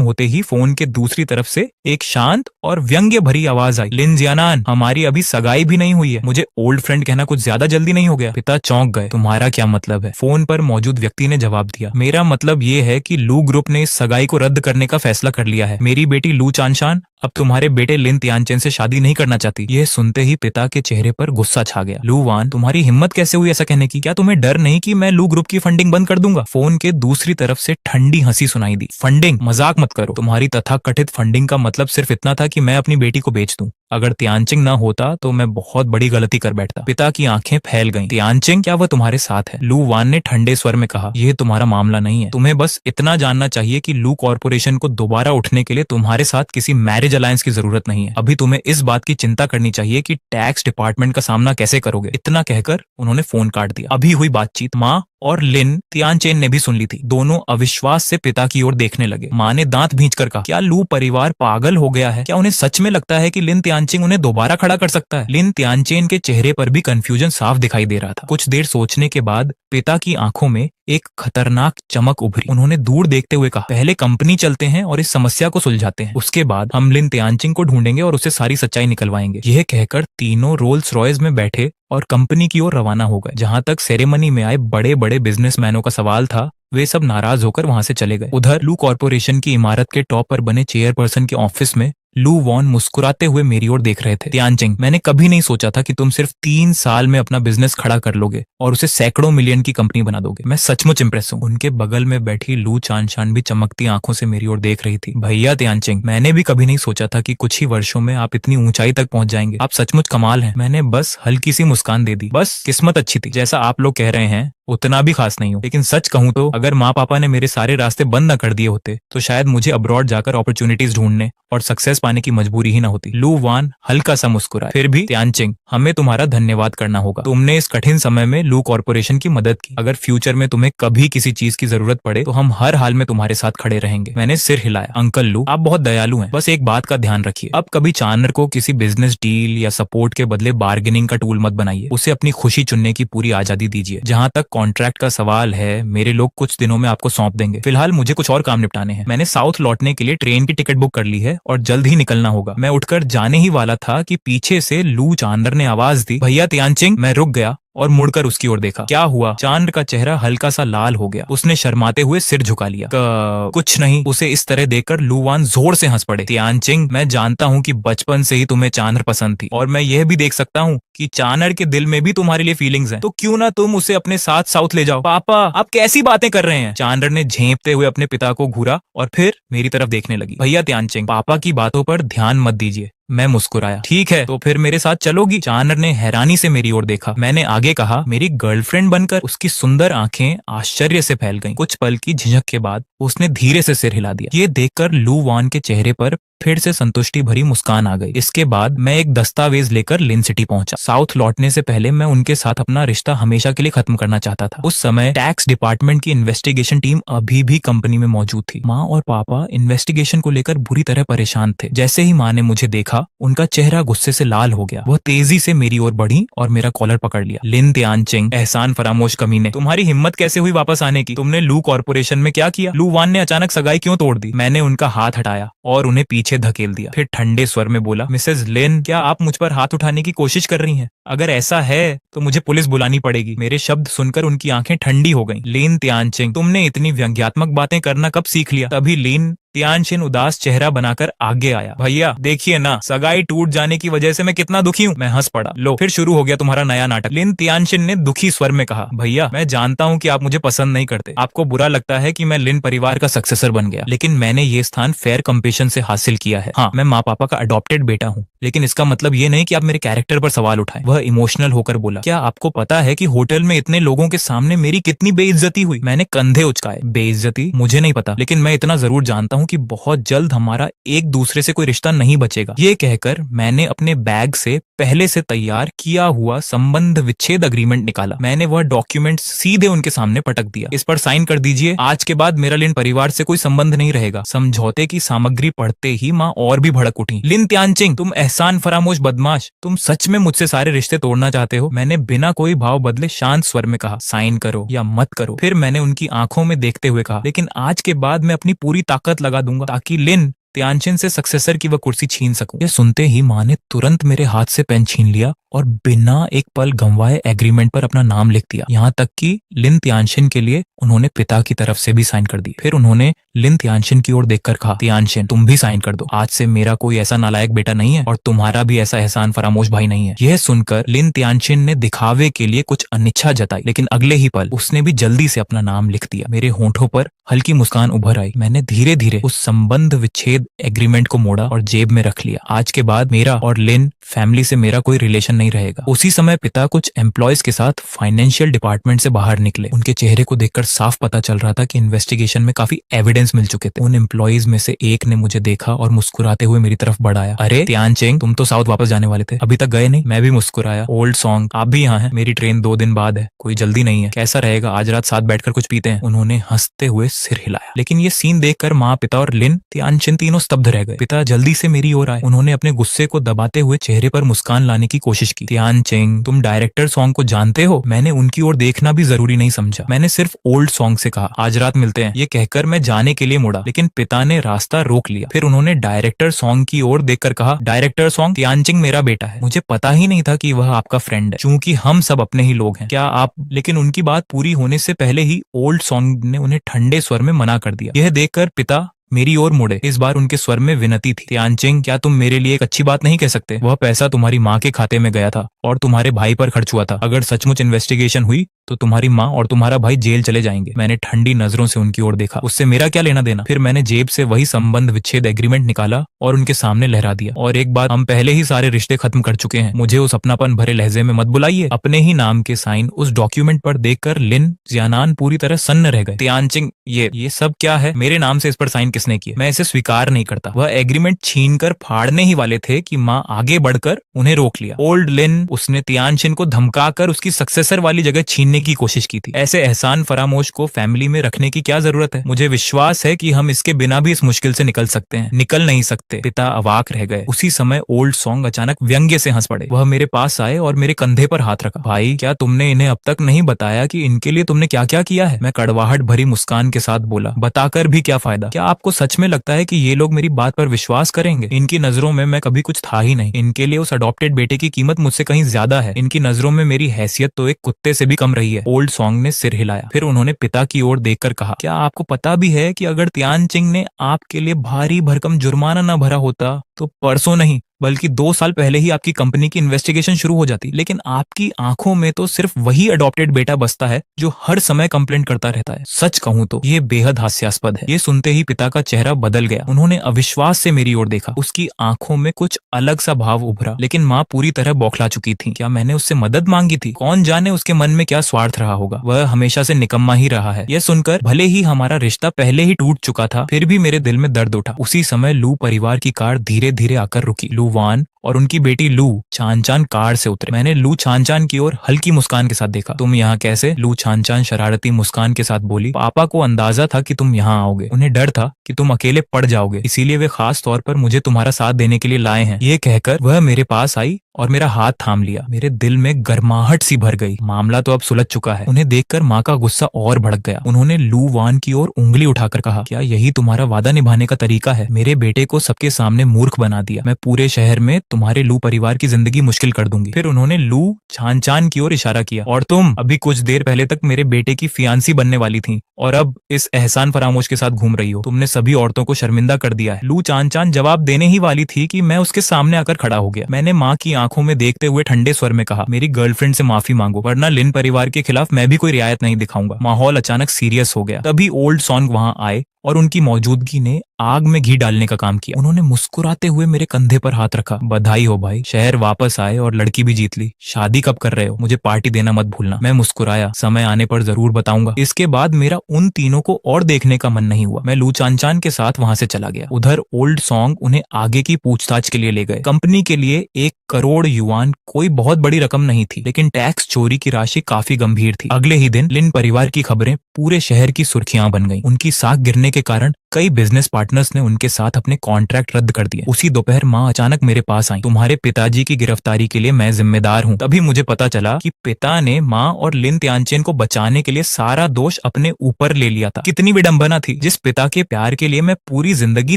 होते ही फोन के दूसरी तरफ से एक शांत और व्यंग्य भरी आवाज आई, लिन जियानान, हमारी अभी सगाई भी नहीं हुई है। मुझे ओल्ड फ्रेंड कहना कुछ ज्यादा जल्दी नहीं हो गया? पिता चौंक गए। तुम्हारा क्या मतलब है? फोन पर मौजूद व्यक्ति ने जवाब दिया, मेरा मतलब ये है कि लू ग्रुप ने इस सगाई को रद्द करने का फैसला कर लिया है। मेरी बेटी लू चानशान अब तुम्हारे बेटे लिन तियानचेन से शादी नहीं करना चाहती। यह सुनते ही पिता के चेहरे पर गुस्सा छा गया। लू वान, तुम्हारी हिम्मत कैसे हुई ऐसा कहने की? क्या तुम्हें डर नहीं कि मैं लू ग्रुप की फंडिंग बंद कर दूंगा? फोन के दूसरी तरफ से ठंडी हंसी सुनाई दी। फंडिंग? मजाक मत करो। तुम्हारी तथाकथित फंडिंग का मतलब सिर्फ इतना था कि मैं अपनी बेटी को बेच दूं। अगर तियानचिंग ना होता तो मैं बहुत बड़ी गलती कर बैठता। पिता की आंखें फैल गईं। तियानचिंग, क्या वह तुम्हारे साथ है? लू वान ने ठंडे स्वर में कहा, यह तुम्हारा मामला नहीं है। तुम्हें बस इतना जानना चाहिए कि लू कॉर्पोरेशन को दोबारा उठने के लिए तुम्हारे साथ किसी मैरिज अलायंस की जरूरत नहीं है। अभी तुम्हें इस बात की चिंता करनी चाहिए कि टैक्स डिपार्टमेंट का सामना कैसे करोगे। इतना कहकर उन्होंने फोन काट दिया। अभी हुई बातचीत माँ और लिन तियानचेन ने भी सुन ली थी। दोनों अविश्वास से पिता की ओर देखने लगे। माँ ने दांत भींचकर कहा, क्या लू परिवार पागल हो गया है? क्या उन्हें सच में लगता है कि लिन तियानचिंग उन्हें दोबारा खड़ा कर सकता है? लिन तियानचेन के चेहरे पर भी कंफ्यूजन साफ दिखाई दे रहा था। कुछ देर सोचने के बाद पिता की आंखों में एक खतरनाक चमक उभरी। उन्होंने दूर देखते हुए कहा, पहले कंपनी चलते हैं और इस समस्या को सुलझाते हैं। उसके बाद हम लिन तियानचिंग को ढूंढेंगे और उसे सारी सच्चाई निकलवाएंगे। यह कहकर तीनों रोल्स रॉयस में बैठे और कंपनी की ओर रवाना हो गए। जहां तक सेरेमनी में आए बड़े बड़े बिजनेसमैनों का सवाल था, वे सब नाराज होकर वहां से चले गए। उधर लू कॉर्पोरेशन की इमारत के टॉप पर बने चेयरपर्सन के ऑफिस में लू वॉन मुस्कुराते हुए मेरी ओर देख रहे थे। तियानचिंग, मैंने कभी नहीं सोचा था कि तुम सिर्फ 3 साल में अपना बिजनेस खड़ा कर लोगे और उसे सैकड़ों मिलियन की कंपनी बना दोगे। मैं सचमुच इंप्रेस हूँ। उनके बगल में बैठी लू चानशान भी चमकती आंखों से मेरी ओर देख रही थी। भैया तियानचिंग, मैंने भी कभी नहीं सोचा था कि कुछ ही वर्षों में आप इतनी ऊंचाई तक पहुंच जाएंगे। आप सचमुच कमाल हैं। मैंने बस हल्की सी मुस्कान दे दी। बस किस्मत अच्छी थी। जैसा आप लोग कह रहे हैं उतना भी खास नहीं हो, लेकिन सच कहूं तो अगर माँ पापा ने मेरे सारे रास्ते बंद न कर दिए होते तो शायद मुझे अब्रॉड जाकर अपॉर्चुनिटीज ढूंढने और सक्सेस पाने की मजबूरी ही न होती। लू वान हल्का सा मुस्कुराया। फिर भी तियानचिंग, हमें तुम्हारा धन्यवाद करना होगा। तुमने इस कठिन समय में लू कॉर्पोरेशन की मदद की। अगर फ्यूचर में तुम्हें कभी किसी चीज की जरूरत पड़े तो हम हर हाल में तुम्हारे साथ खड़े रहेंगे। मैंने सिर हिलाया। अंकल लू, आप बहुत दयालु हैं। बस एक बात का ध्यान रखिए, अब कभी चानर को किसी बिजनेस डील या सपोर्ट के बदले बार्गेनिंग का टूल मत बनाइए। उसे अपनी खुशी चुनने की पूरी आजादी दीजिए। जहां तक कॉन्ट्रैक्ट का सवाल है, मेरे लोग कुछ दिनों में आपको सौंप देंगे। फिलहाल मुझे कुछ और काम निपटाने हैं। मैंने साउथ लौटने के लिए ट्रेन की टिकट बुक कर ली है और जल्द ही निकलना होगा। मैं उठकर जाने ही वाला था कि पीछे से लू चांदर ने आवाज दी, भैया तियानचिंग। मैं रुक गया और मुड़कर उसकी ओर देखा। क्या हुआ? चांद का चेहरा हल्का सा लाल हो गया। उसने शर्माते हुए सिर झुका लिया। कुछ नहीं। उसे इस तरह देखकर लू वान जोर से हंस पड़े। तियानचिंग, मैं जानता हूँ कि बचपन से ही तुम्हें चांदर पसंद थी और मैं यह भी देख सकता हूँ कि चानर के दिल में भी तुम्हारे लिए फीलिंग्स हैं। तो क्यों ना तुम उसे अपने साथ साउथ ले जाओ। पापा, आप कैसी बातें कर रहे हैं? चांदर ने झेंपते हुए अपने पिता को घूरा और फिर मेरी तरफ देखने लगी। भैया तियानचिंग, पापा की बातों पर ध्यान मत दीजिए। मैं मुस्कुराया। ठीक है, तो फिर मेरे साथ चलोगी? चानर ने हैरानी से मेरी ओर देखा। मैंने आगे कहा, मेरी गर्लफ्रेंड बनकर? उसकी सुंदर आंखें आश्चर्य से फैल गईं। कुछ पल की झिझक के बाद उसने धीरे से सिर हिला दिया। ये देखकर लू वान के चेहरे पर फिर से संतुष्टि भरी मुस्कान आ गई। इसके बाद मैं एक दस्तावेज लेकर लिन सिटी पहुंचा। साउथ लौटने से पहले मैं उनके साथ अपना रिश्ता हमेशा के लिए खत्म करना चाहता था। उस समय टैक्स डिपार्टमेंट की इन्वेस्टिगेशन टीम अभी भी कंपनी में मौजूद थी। माँ और पापा इन्वेस्टिगेशन को लेकर बुरी तरह परेशान थे। जैसे ही माँ ने मुझे देखा, उनका चेहरा गुस्से से लाल हो गया। वह तेजी से मेरी ओर बढ़ी और मेरा कॉलर पकड़ लिया। लिन तियानचिंग, एहसान फरामोश कमीने, तुम्हारी हिम्मत कैसे हुई वापस आने की? तुमने लू कॉर्पोरेशन में क्या किया? लू वान ने अचानक सगाई क्यों तोड़ दी? मैंने उनका हाथ हटाया और उन्हें पीछे धकेल दिया। फिर ठंडे स्वर में बोला, मिसेज लिन, क्या आप मुझ पर हाथ उठाने की कोशिश कर रही हैं? अगर ऐसा है तो मुझे पुलिस बुलानी पड़ेगी। मेरे शब्द सुनकर उनकी आंखें ठंडी हो गईं। लिन तियानचिंग, तुमने इतनी व्यंग्यात्मक बातें करना कब सीख लिया? तभी लिन तियानशिन उदास चेहरा बनाकर आगे आया। भैया देखिए ना, सगाई टूट जाने की वजह से मैं कितना दुखी हूँ। मैं हंस पड़ा। लो फिर शुरू हो गया तुम्हारा नया नाटक। लिन तियानशिन ने दुखी स्वर में कहा, भैया मैं जानता हूँ कि आप मुझे पसंद नहीं करते, आपको बुरा लगता है कि मैं लिन परिवार का सक्सेसर बन गया, लेकिन मैंने ये स्थान फेयर कंपटीशन से हासिल किया है। हाँ, मैं माँ पापा का अडॉप्टेड बेटा हूँ, लेकिन इसका मतलब ये नहीं कि आप मेरे कैरेक्टर पर सवाल उठाएं। वह इमोशनल होकर बोला, क्या आपको पता है कि होटल में इतने लोगों के सामने मेरी कितनी बेइज्जती हुई? मैंने कंधे उचकाए। बेइज्जती? मुझे नहीं पता, लेकिन मैं इतना जरूर जानता हूँ कि बहुत जल्द हमारा एक दूसरे से कोई रिश्ता नहीं बचेगा। ये कहकर मैंने अपने बैग से पहले से तैयार किया हुआ संबंध विच्छेद अग्रीमेंट निकाला। मैंने वह डॉक्यूमेंट सीधे उनके सामने पटक दिया। इस पर साइन कर दीजिए, आज के बाद मेरा लिन परिवार से कोई संबंध नहीं रहेगा। समझौते की सामग्री पढ़ते ही माँ और भी भड़क उठी। लिन तियानचिंग, तुम एहसान फरामोश बदमाश, तुम सच में मुझसे सारे रिश्ते तोड़ना चाहते हो? मैंने बिना कोई भाव बदले शांत स्वर में कहा, साइन करो या मत करो। फिर मैंने उनकी आंखों में देखते हुए कहा, लेकिन आज के बाद मैं अपनी पूरी ताकत लगा दूंगा ताकि लिन तियानचिन से सक्सेसर की वह कुर्सी छीन सकूं। यह सुनते ही माँ ने तुरंत मेरे हाथ से पेन छीन लिया और बिना एक पल गंवाए एग्रीमेंट पर अपना नाम लिख दिया। यहाँ तक कि लिन तियानशिन के लिए उन्होंने पिता की तरफ से भी साइन कर दी। फिर उन्होंने लिन तियानशिन की ओर देखकर कहा, तियानशिन तुम भी साइन कर दो। आज से मेरा कोई ऐसा नालायक बेटा नहीं है और तुम्हारा भी ऐसा एहसान फरामोश भाई नहीं है। यह सुनकर लिन तियानशिन ने दिखावे के लिए कुछ अनिच्छा जताई, लेकिन अगले ही पल उसने भी जल्दी से अपना नाम लिख दिया। मेरे होंठों पर हल्की मुस्कान उभर आई। मैंने धीरे धीरे उस संबंध विच्छेद एग्रीमेंट को मोड़ा और जेब में रख लिया। आज के बाद मेरा और लिन फैमिली से मेरा कोई रिलेशन नहीं रहेगा। उसी समय पिता कुछ एम्प्लॉयज के साथ फाइनेंशियल डिपार्टमेंट से बाहर निकले। उनके चेहरे को देखकर साफ पता चल रहा था कि इन्वेस्टिगेशन में काफी एविडेंस मिल चुके थे। उन एम्प्लॉयज में से एक ने मुझे देखा और मुस्कुराते हुए मेरी तरफ बढ़ाया। अरे तियानचिंग, तुम तो साउथ वापस जाने वाले थे, अभी तक गए नहीं? मैं भी मुस्कुराया। ओल्ड सॉन्ग, आप भी यहाँ हैं? मेरी ट्रेन 2 दिन बाद है, कोई जल्दी नहीं है। कैसा रहेगा आज रात साथ बैठकर कुछ पीते हैं? उन्होंने हंसते हुए सिर हिलाया। लेकिन ये सीन देखकर माँ, पिता और लिन तियानचिन तीनों स्तब्ध रह गए। पिता जल्दी से मेरी ओर आए। उन्होंने अपने गुस्से को दबाते हुए चेहरे पर मुस्कान लाने की कोशिश की। तियानचिंग, तुम डायरेक्टर सॉन्ग को जानते हो? मैंने उनकी ओर देखना भी जरूरी नहीं समझा। मैंने सिर्फ ओल्ड सॉन्ग से कहा, आज रात मिलते हैं। ये कहकर मैं जाने के लिए मुड़ा, लेकिन पिता ने रास्ता रोक लिया। फिर उन्होंने डायरेक्टर सॉन्ग की ओर देखकर कहा, डायरेक्टर सॉन्ग, तियानचिंग मेरा बेटा है। मुझे पता ही नहीं था कि वह आपका फ्रेंड है, चूंकि हम सब अपने ही लोग हैं। क्या आप? लेकिन उनकी बात पूरी होने से पहले ही ओल्ड सॉन्ग ने उन्हें ठंडे स्वर में मना कर दिया। यह देखकर पिता मेरी ओर मुड़े। इस बार उनके स्वर में विनती थी। तियानचिंग, क्या तुम मेरे लिए एक अच्छी बात नहीं कह सकते? वह पैसा तुम्हारी माँ के खाते में गया था और तुम्हारे भाई पर खर्च हुआ था। अगर सचमुच इन्वेस्टिगेशन हुई तो तुम्हारी माँ और तुम्हारा भाई जेल चले जाएंगे। मैंने ठंडी नजरों से उनकी ओर देखा। उससे मेरा क्या लेना देना? फिर मैंने जेब से वही संबंध विच्छेद एग्रीमेंट निकाला और उनके सामने लहरा दिया। और एक बात, हम पहले ही सारे रिश्ते खत्म कर चुके हैं। मुझे उस अपनापन भरे लहजे में मत बुलाइए। अपने ही नाम के साइन उस डॉक्यूमेंट पर देखकर लिन जियानान पूरी तरह सन्न रह गए। तियानचिंग, ये सब क्या है? मेरे नाम से इस पर साइन किसने किए? मैं इसे स्वीकार नहीं करता। वह एग्रीमेंट छीनकर फाड़ने ही वाले थे कि माँ आगे बढ़कर उन्हें रोक लिया। ओल्ड लिन, उसने तियानचिन को धमकाकर उसकी सक्सेसर वाली जगह छीनने की कोशिश की थी। ऐसे एहसान फरामोश को फैमिली में रखने की क्या जरूरत है? मुझे विश्वास है कि हम इसके बिना भी इस मुश्किल से निकल सकते हैं। निकल नहीं सकते। पिता अवाक रह गए। उसी समय ओल्ड सॉन्ग अचानक व्यंग्य से हंस पड़े। वह मेरे पास आए और मेरे कंधे पर हाथ रखा। भाई, क्या तुमने इन्हें अब तक नहीं बताया कि इनके लिए तुमने क्या क्या किया है? मैं कड़वाहट भरी मुस्कान के साथ बोला, बताकर भी क्या फायदा? क्या आपको सच में लगता है कि ये लोग मेरी बात पर विश्वास करेंगे? इनकी नजरों में मैं कभी कुछ था ही नहीं। इनके लिए उस अडॉप्टेड बेटे की कीमत मुझसे कहीं ज्यादा है। इनकी नजरों में मेरी हैसियत तो एक कुत्ते से भी कम रही है। ओल्ड सॉन्ग ने सिर हिलाया। फिर उन्होंने पिता की ओर देखकर कहा, क्या आपको पता भी है कि अगर तियानचिंग ने आपके लिए भारी भरकम जुर्माना न भरा होता तो परसों नहीं बल्कि 2 साल पहले ही आपकी कंपनी की इन्वेस्टिगेशन शुरू हो जाती? लेकिन आपकी आंखों में तो सिर्फ वही अडॉप्टेड बेटा बसता है जो हर समय कंप्लेंट करता रहता है। सच कहूं तो ये बेहद हास्यास्पद है। ये सुनते ही पिता का चेहरा बदल गया। उन्होंने अविश्वास से मेरी ओर देखा। उसकी आंखों में कुछ अलग सा भाव उभरा। लेकिन माँ पूरी तरह बौखला चुकी थी। क्या मैंने उससे मदद मांगी थी? कौन जाने उसके मन में क्या स्वार्थ रहा होगा। वह हमेशा से निकम्मा ही रहा है। यह सुनकर भले ही हमारा रिश्ता पहले ही टूट चुका था, फिर भी मेरे दिल में दर्द उठा। उसी समय लू परिवार की कार धीरे धीरे आकर रुकी। लू वान और उनकी बेटी लू चान कार से उतरे। मैंने लू चान की ओर हल्की मुस्कान के साथ देखा। तुम यहाँ कैसे? लू चान शरारती मुस्कान के साथ बोली, पापा को अंदाजा था कि तुम यहाँ आओगे। उन्हें डर था कि तुम अकेले पड़ जाओगे, इसीलिए वे खास तौर पर मुझे तुम्हारा साथ देने के लिए लाए हैं। ये कहकर वह मेरे पास आई और मेरा हाथ थाम लिया। मेरे दिल में गर्माहट सी भर गई। मामला तो अब सुलझ चुका है। उन्हें देखकर माँ का गुस्सा और भड़क गया। उन्होंने लू वान की ओर उंगली उठाकर कहा, क्या यही तुम्हारा वादा निभाने का तरीका है? मेरे बेटे को सबके सामने मूर्ख बना दिया। मैं पूरे शहर में तुम्हारे लू परिवार की जिंदगी मुश्किल कर दूंगी। फिर उन्होंने लू चान चान की ओर इशारा किया, और तुम अभी कुछ देर पहले तक मेरे बेटे की फियांसी बनने वाली थी और अब इस एहसान फरामोश के साथ घूम रही हो। तुमने सभी औरतों को शर्मिंदा कर दिया है। लू चान चान जवाब देने ही वाली थी कि मैं उसके सामने आकर खड़ा हो गया। मैंने माँ की आंखों में देखते हुए ठंडे स्वर में कहा, मेरी गर्लफ्रेंड से माफी मांगो, वरना लिन परिवार के खिलाफ मैं भी कोई रियायत नहीं दिखाऊंगा। माहौल अचानक सीरियस हो गया। तभी ओल्ड सॉन्ग वहां आए और उनकी मौजूदगी ने आग में घी डालने का काम किया। उन्होंने मुस्कुराते हुए मेरे कंधे पर हाथ रखा। बधाई हो भाई, शहर वापस आए और लड़की भी जीत ली। शादी कब कर रहे हो? मुझे पार्टी देना मत भूलना। मैं मुस्कुराया, समय आने पर जरूर बताऊंगा। इसके बाद मेरा उन तीनों को और देखने का मन नहीं हुआ। मैं लू चान चान के साथ वहां से चला गया। उधर ओल्ड सॉन्ग उन्हें आगे की पूछताछ के लिए ले गए। कंपनी के लिए 1 करोड़ युआन कोई बहुत बड़ी रकम नहीं थी, लेकिन टैक्स चोरी की राशि काफी गंभीर थी। अगले ही दिन लिन परिवार की खबरें पूरे शहर की सुर्खियां बन गईं। उनकी साख गिरने के कारण कई बिजनेस पार्टनर्स ने उनके साथ अपने कॉन्ट्रैक्ट रद्द कर दिए। उसी दोपहर माँ अचानक मेरे पास आई। तुम्हारे पिताजी की गिरफ्तारी के लिए मैं जिम्मेदार हूँ। तभी मुझे पता चला कि पिता ने माँ और लिन त्यानचेन को बचाने के लिए सारा दोष अपने ऊपर ले लिया था। कितनी विडंबना थी। जिस पिता के प्यार के लिए मैं पूरी जिंदगी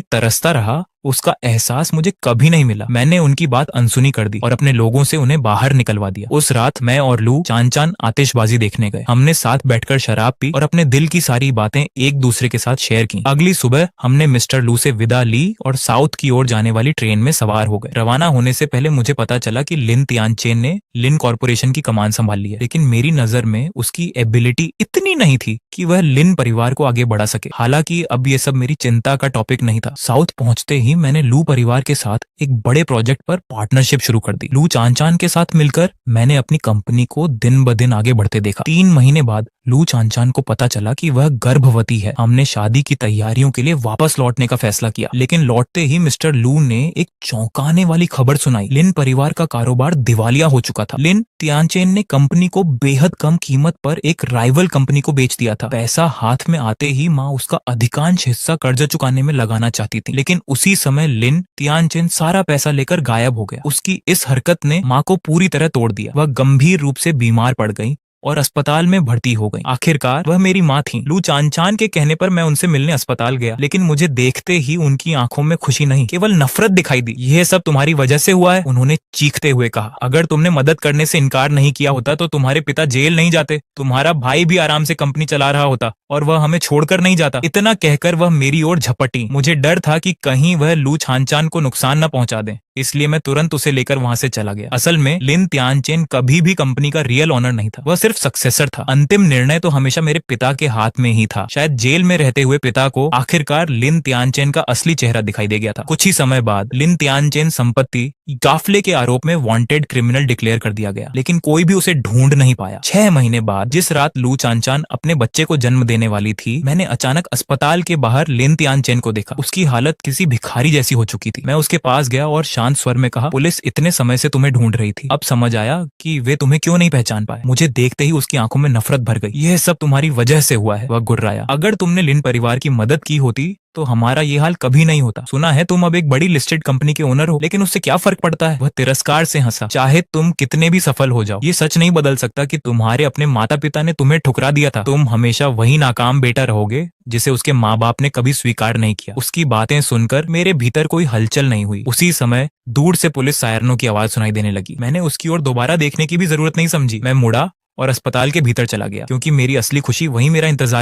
तरसता रहा, उसका एहसास मुझे कभी नहीं मिला। मैंने उनकी बात अनसुनी कर दी और अपने लोगों से उन्हें बाहर निकलवा दिया। उस रात मैं और लू चान चान आतिशबाजी देखने गए। हमने साथ बैठकर शराब पी और अपने दिल की सारी बातें एक दूसरे के साथ शेयर की। अगली सुबह हमने मिस्टर लू से विदा ली और साउथ की ओर जाने वाली ट्रेन में सवार हो गए। रवाना होने से पहले मुझे पता चला कि लिन त्यानचेन ने लिन कॉर्पोरेशन की कमान संभाल ली है, लेकिन मेरी नजर में उसकी एबिलिटी इतनी नहीं थी कि वह लिन परिवार को आगे बढ़ा सके। हालांकि अब ये सब मेरी चिंता का टॉपिक नहीं था। साउथ पहुंचते ही मैंने लू परिवार के साथ एक बड़े प्रोजेक्ट पर पार्टनरशिप शुरू कर दी। लू चान चान के साथ मिलकर मैंने अपनी कंपनी को दिन ब दिन आगे बढ़ते देखा। 3 महीने बाद लू चान चान को पता चला कि वह गर्भवती है। हमने शादी की तैयारियों के लिए वापस लौटने का फैसला किया, लेकिन लौटते ही मिस्टर लू ने एक चौंकाने वाली खबर सुनाई। लिन परिवार का कारोबार दिवालिया हो चुका था। लिन त्यानचेन ने कंपनी को बेहद कम कीमत पर एक राइवल कंपनी को बेच दिया था। पैसा हाथ में आते ही माँ उसका अधिकांश हिस्सा कर्जा चुकाने में लगाना चाहती थी, लेकिन उसी समय लिन त्यानचेन सारा पैसा लेकर गायब हो गया। उसकी इस हरकत ने माँ को पूरी तरह तोड़ दिया। वह गंभीर रूप से बीमार पड़ गई और अस्पताल में भर्ती हो गई। आखिरकार वह मेरी माँ थी। लू चान चान के कहने पर मैं उनसे मिलने अस्पताल गया, लेकिन मुझे देखते ही उनकी आंखों में खुशी नहीं, केवल नफरत दिखाई दी। यह सब तुम्हारी वजह से हुआ है, उन्होंने चीखते हुए कहा। अगर तुमने मदद करने से इनकार नहीं किया होता तो तुम्हारे पिता जेल नहीं जाते, तुम्हारा भाई भी आराम से कंपनी चला रहा होता और वह हमें छोड़कर नहीं जाता। इतना कहकर वह मेरी ओर झपटी। मुझे डर था कि कहीं वह लू चान चान को नुकसान न पहुंचा दे, इसलिए मैं तुरंत उसे लेकर वहां से चला गया। असल में लिन त्यानचेन कभी भी कंपनी का रियल ओनर नहीं था, वह सिर्फ सक्सेसर था। अंतिम निर्णय तो हमेशा मेरे पिता के हाथ में ही था। शायद जेल में रहते हुए पिता को आखिरकार लिन त्यानचेन का असली चेहरा दिखाई दे गया था। कुछ ही समय बाद लिन त्यानचेन संपत्ति गाफले के आरोप में वांटेड क्रिमिनल डिक्लेयर कर दिया गया, लेकिन कोई भी उसे ढूंढ नहीं पाया। 6 महीने बाद जिस रात लू चान चान अपने बच्चे को जन्म देने वाली थी, मैंने अचानक अस्पताल के बाहर लिन त्यानचेन को देखा। उसकी हालत किसी भिखारी जैसी हो चुकी थी। मैं उसके पास गया और शांत स्वर में कहा, पुलिस इतने समय से तुम्हें ढूंढ रही थी। अब समझ आया कि वे तुम्हें क्यों नहीं पहचान पाए। मुझे देखते ही उसकी आंखों में नफरत भर गई। यह सब तुम्हारी वजह से हुआ है, वह गुर्राया। अगर तुमने लिन परिवार की मदद की होती तो हमारा ये हाल कभी नहीं होता। सुना है तुम अब एक बड़ी लिस्टेड कंपनी के ओनर हो, लेकिन उससे क्या फर्क पड़ता है। वह तिरस्कार से हंसा। चाहे तुम कितने भी सफल हो जाओ, ये सच नहीं बदल सकता कि तुम्हारे अपने माता पिता ने तुम्हें ठुकरा दिया था। तुम हमेशा वही नाकाम बेटा रहोगे जिसे उसके माँ बाप ने कभी स्वीकार नहीं किया। उसकी बातें सुनकर मेरे भीतर कोई हलचल नहीं हुई। उसी समय दूर से पुलिस सायरनों की आवाज सुनाई देने लगी। मैंने उसकी ओर दोबारा देखने की भी जरूरत नहीं समझी। मैं मुड़ा और अस्पताल के भीतर चला गया, क्योंकि मेरी असली खुशी वहीं मेरा इंतजार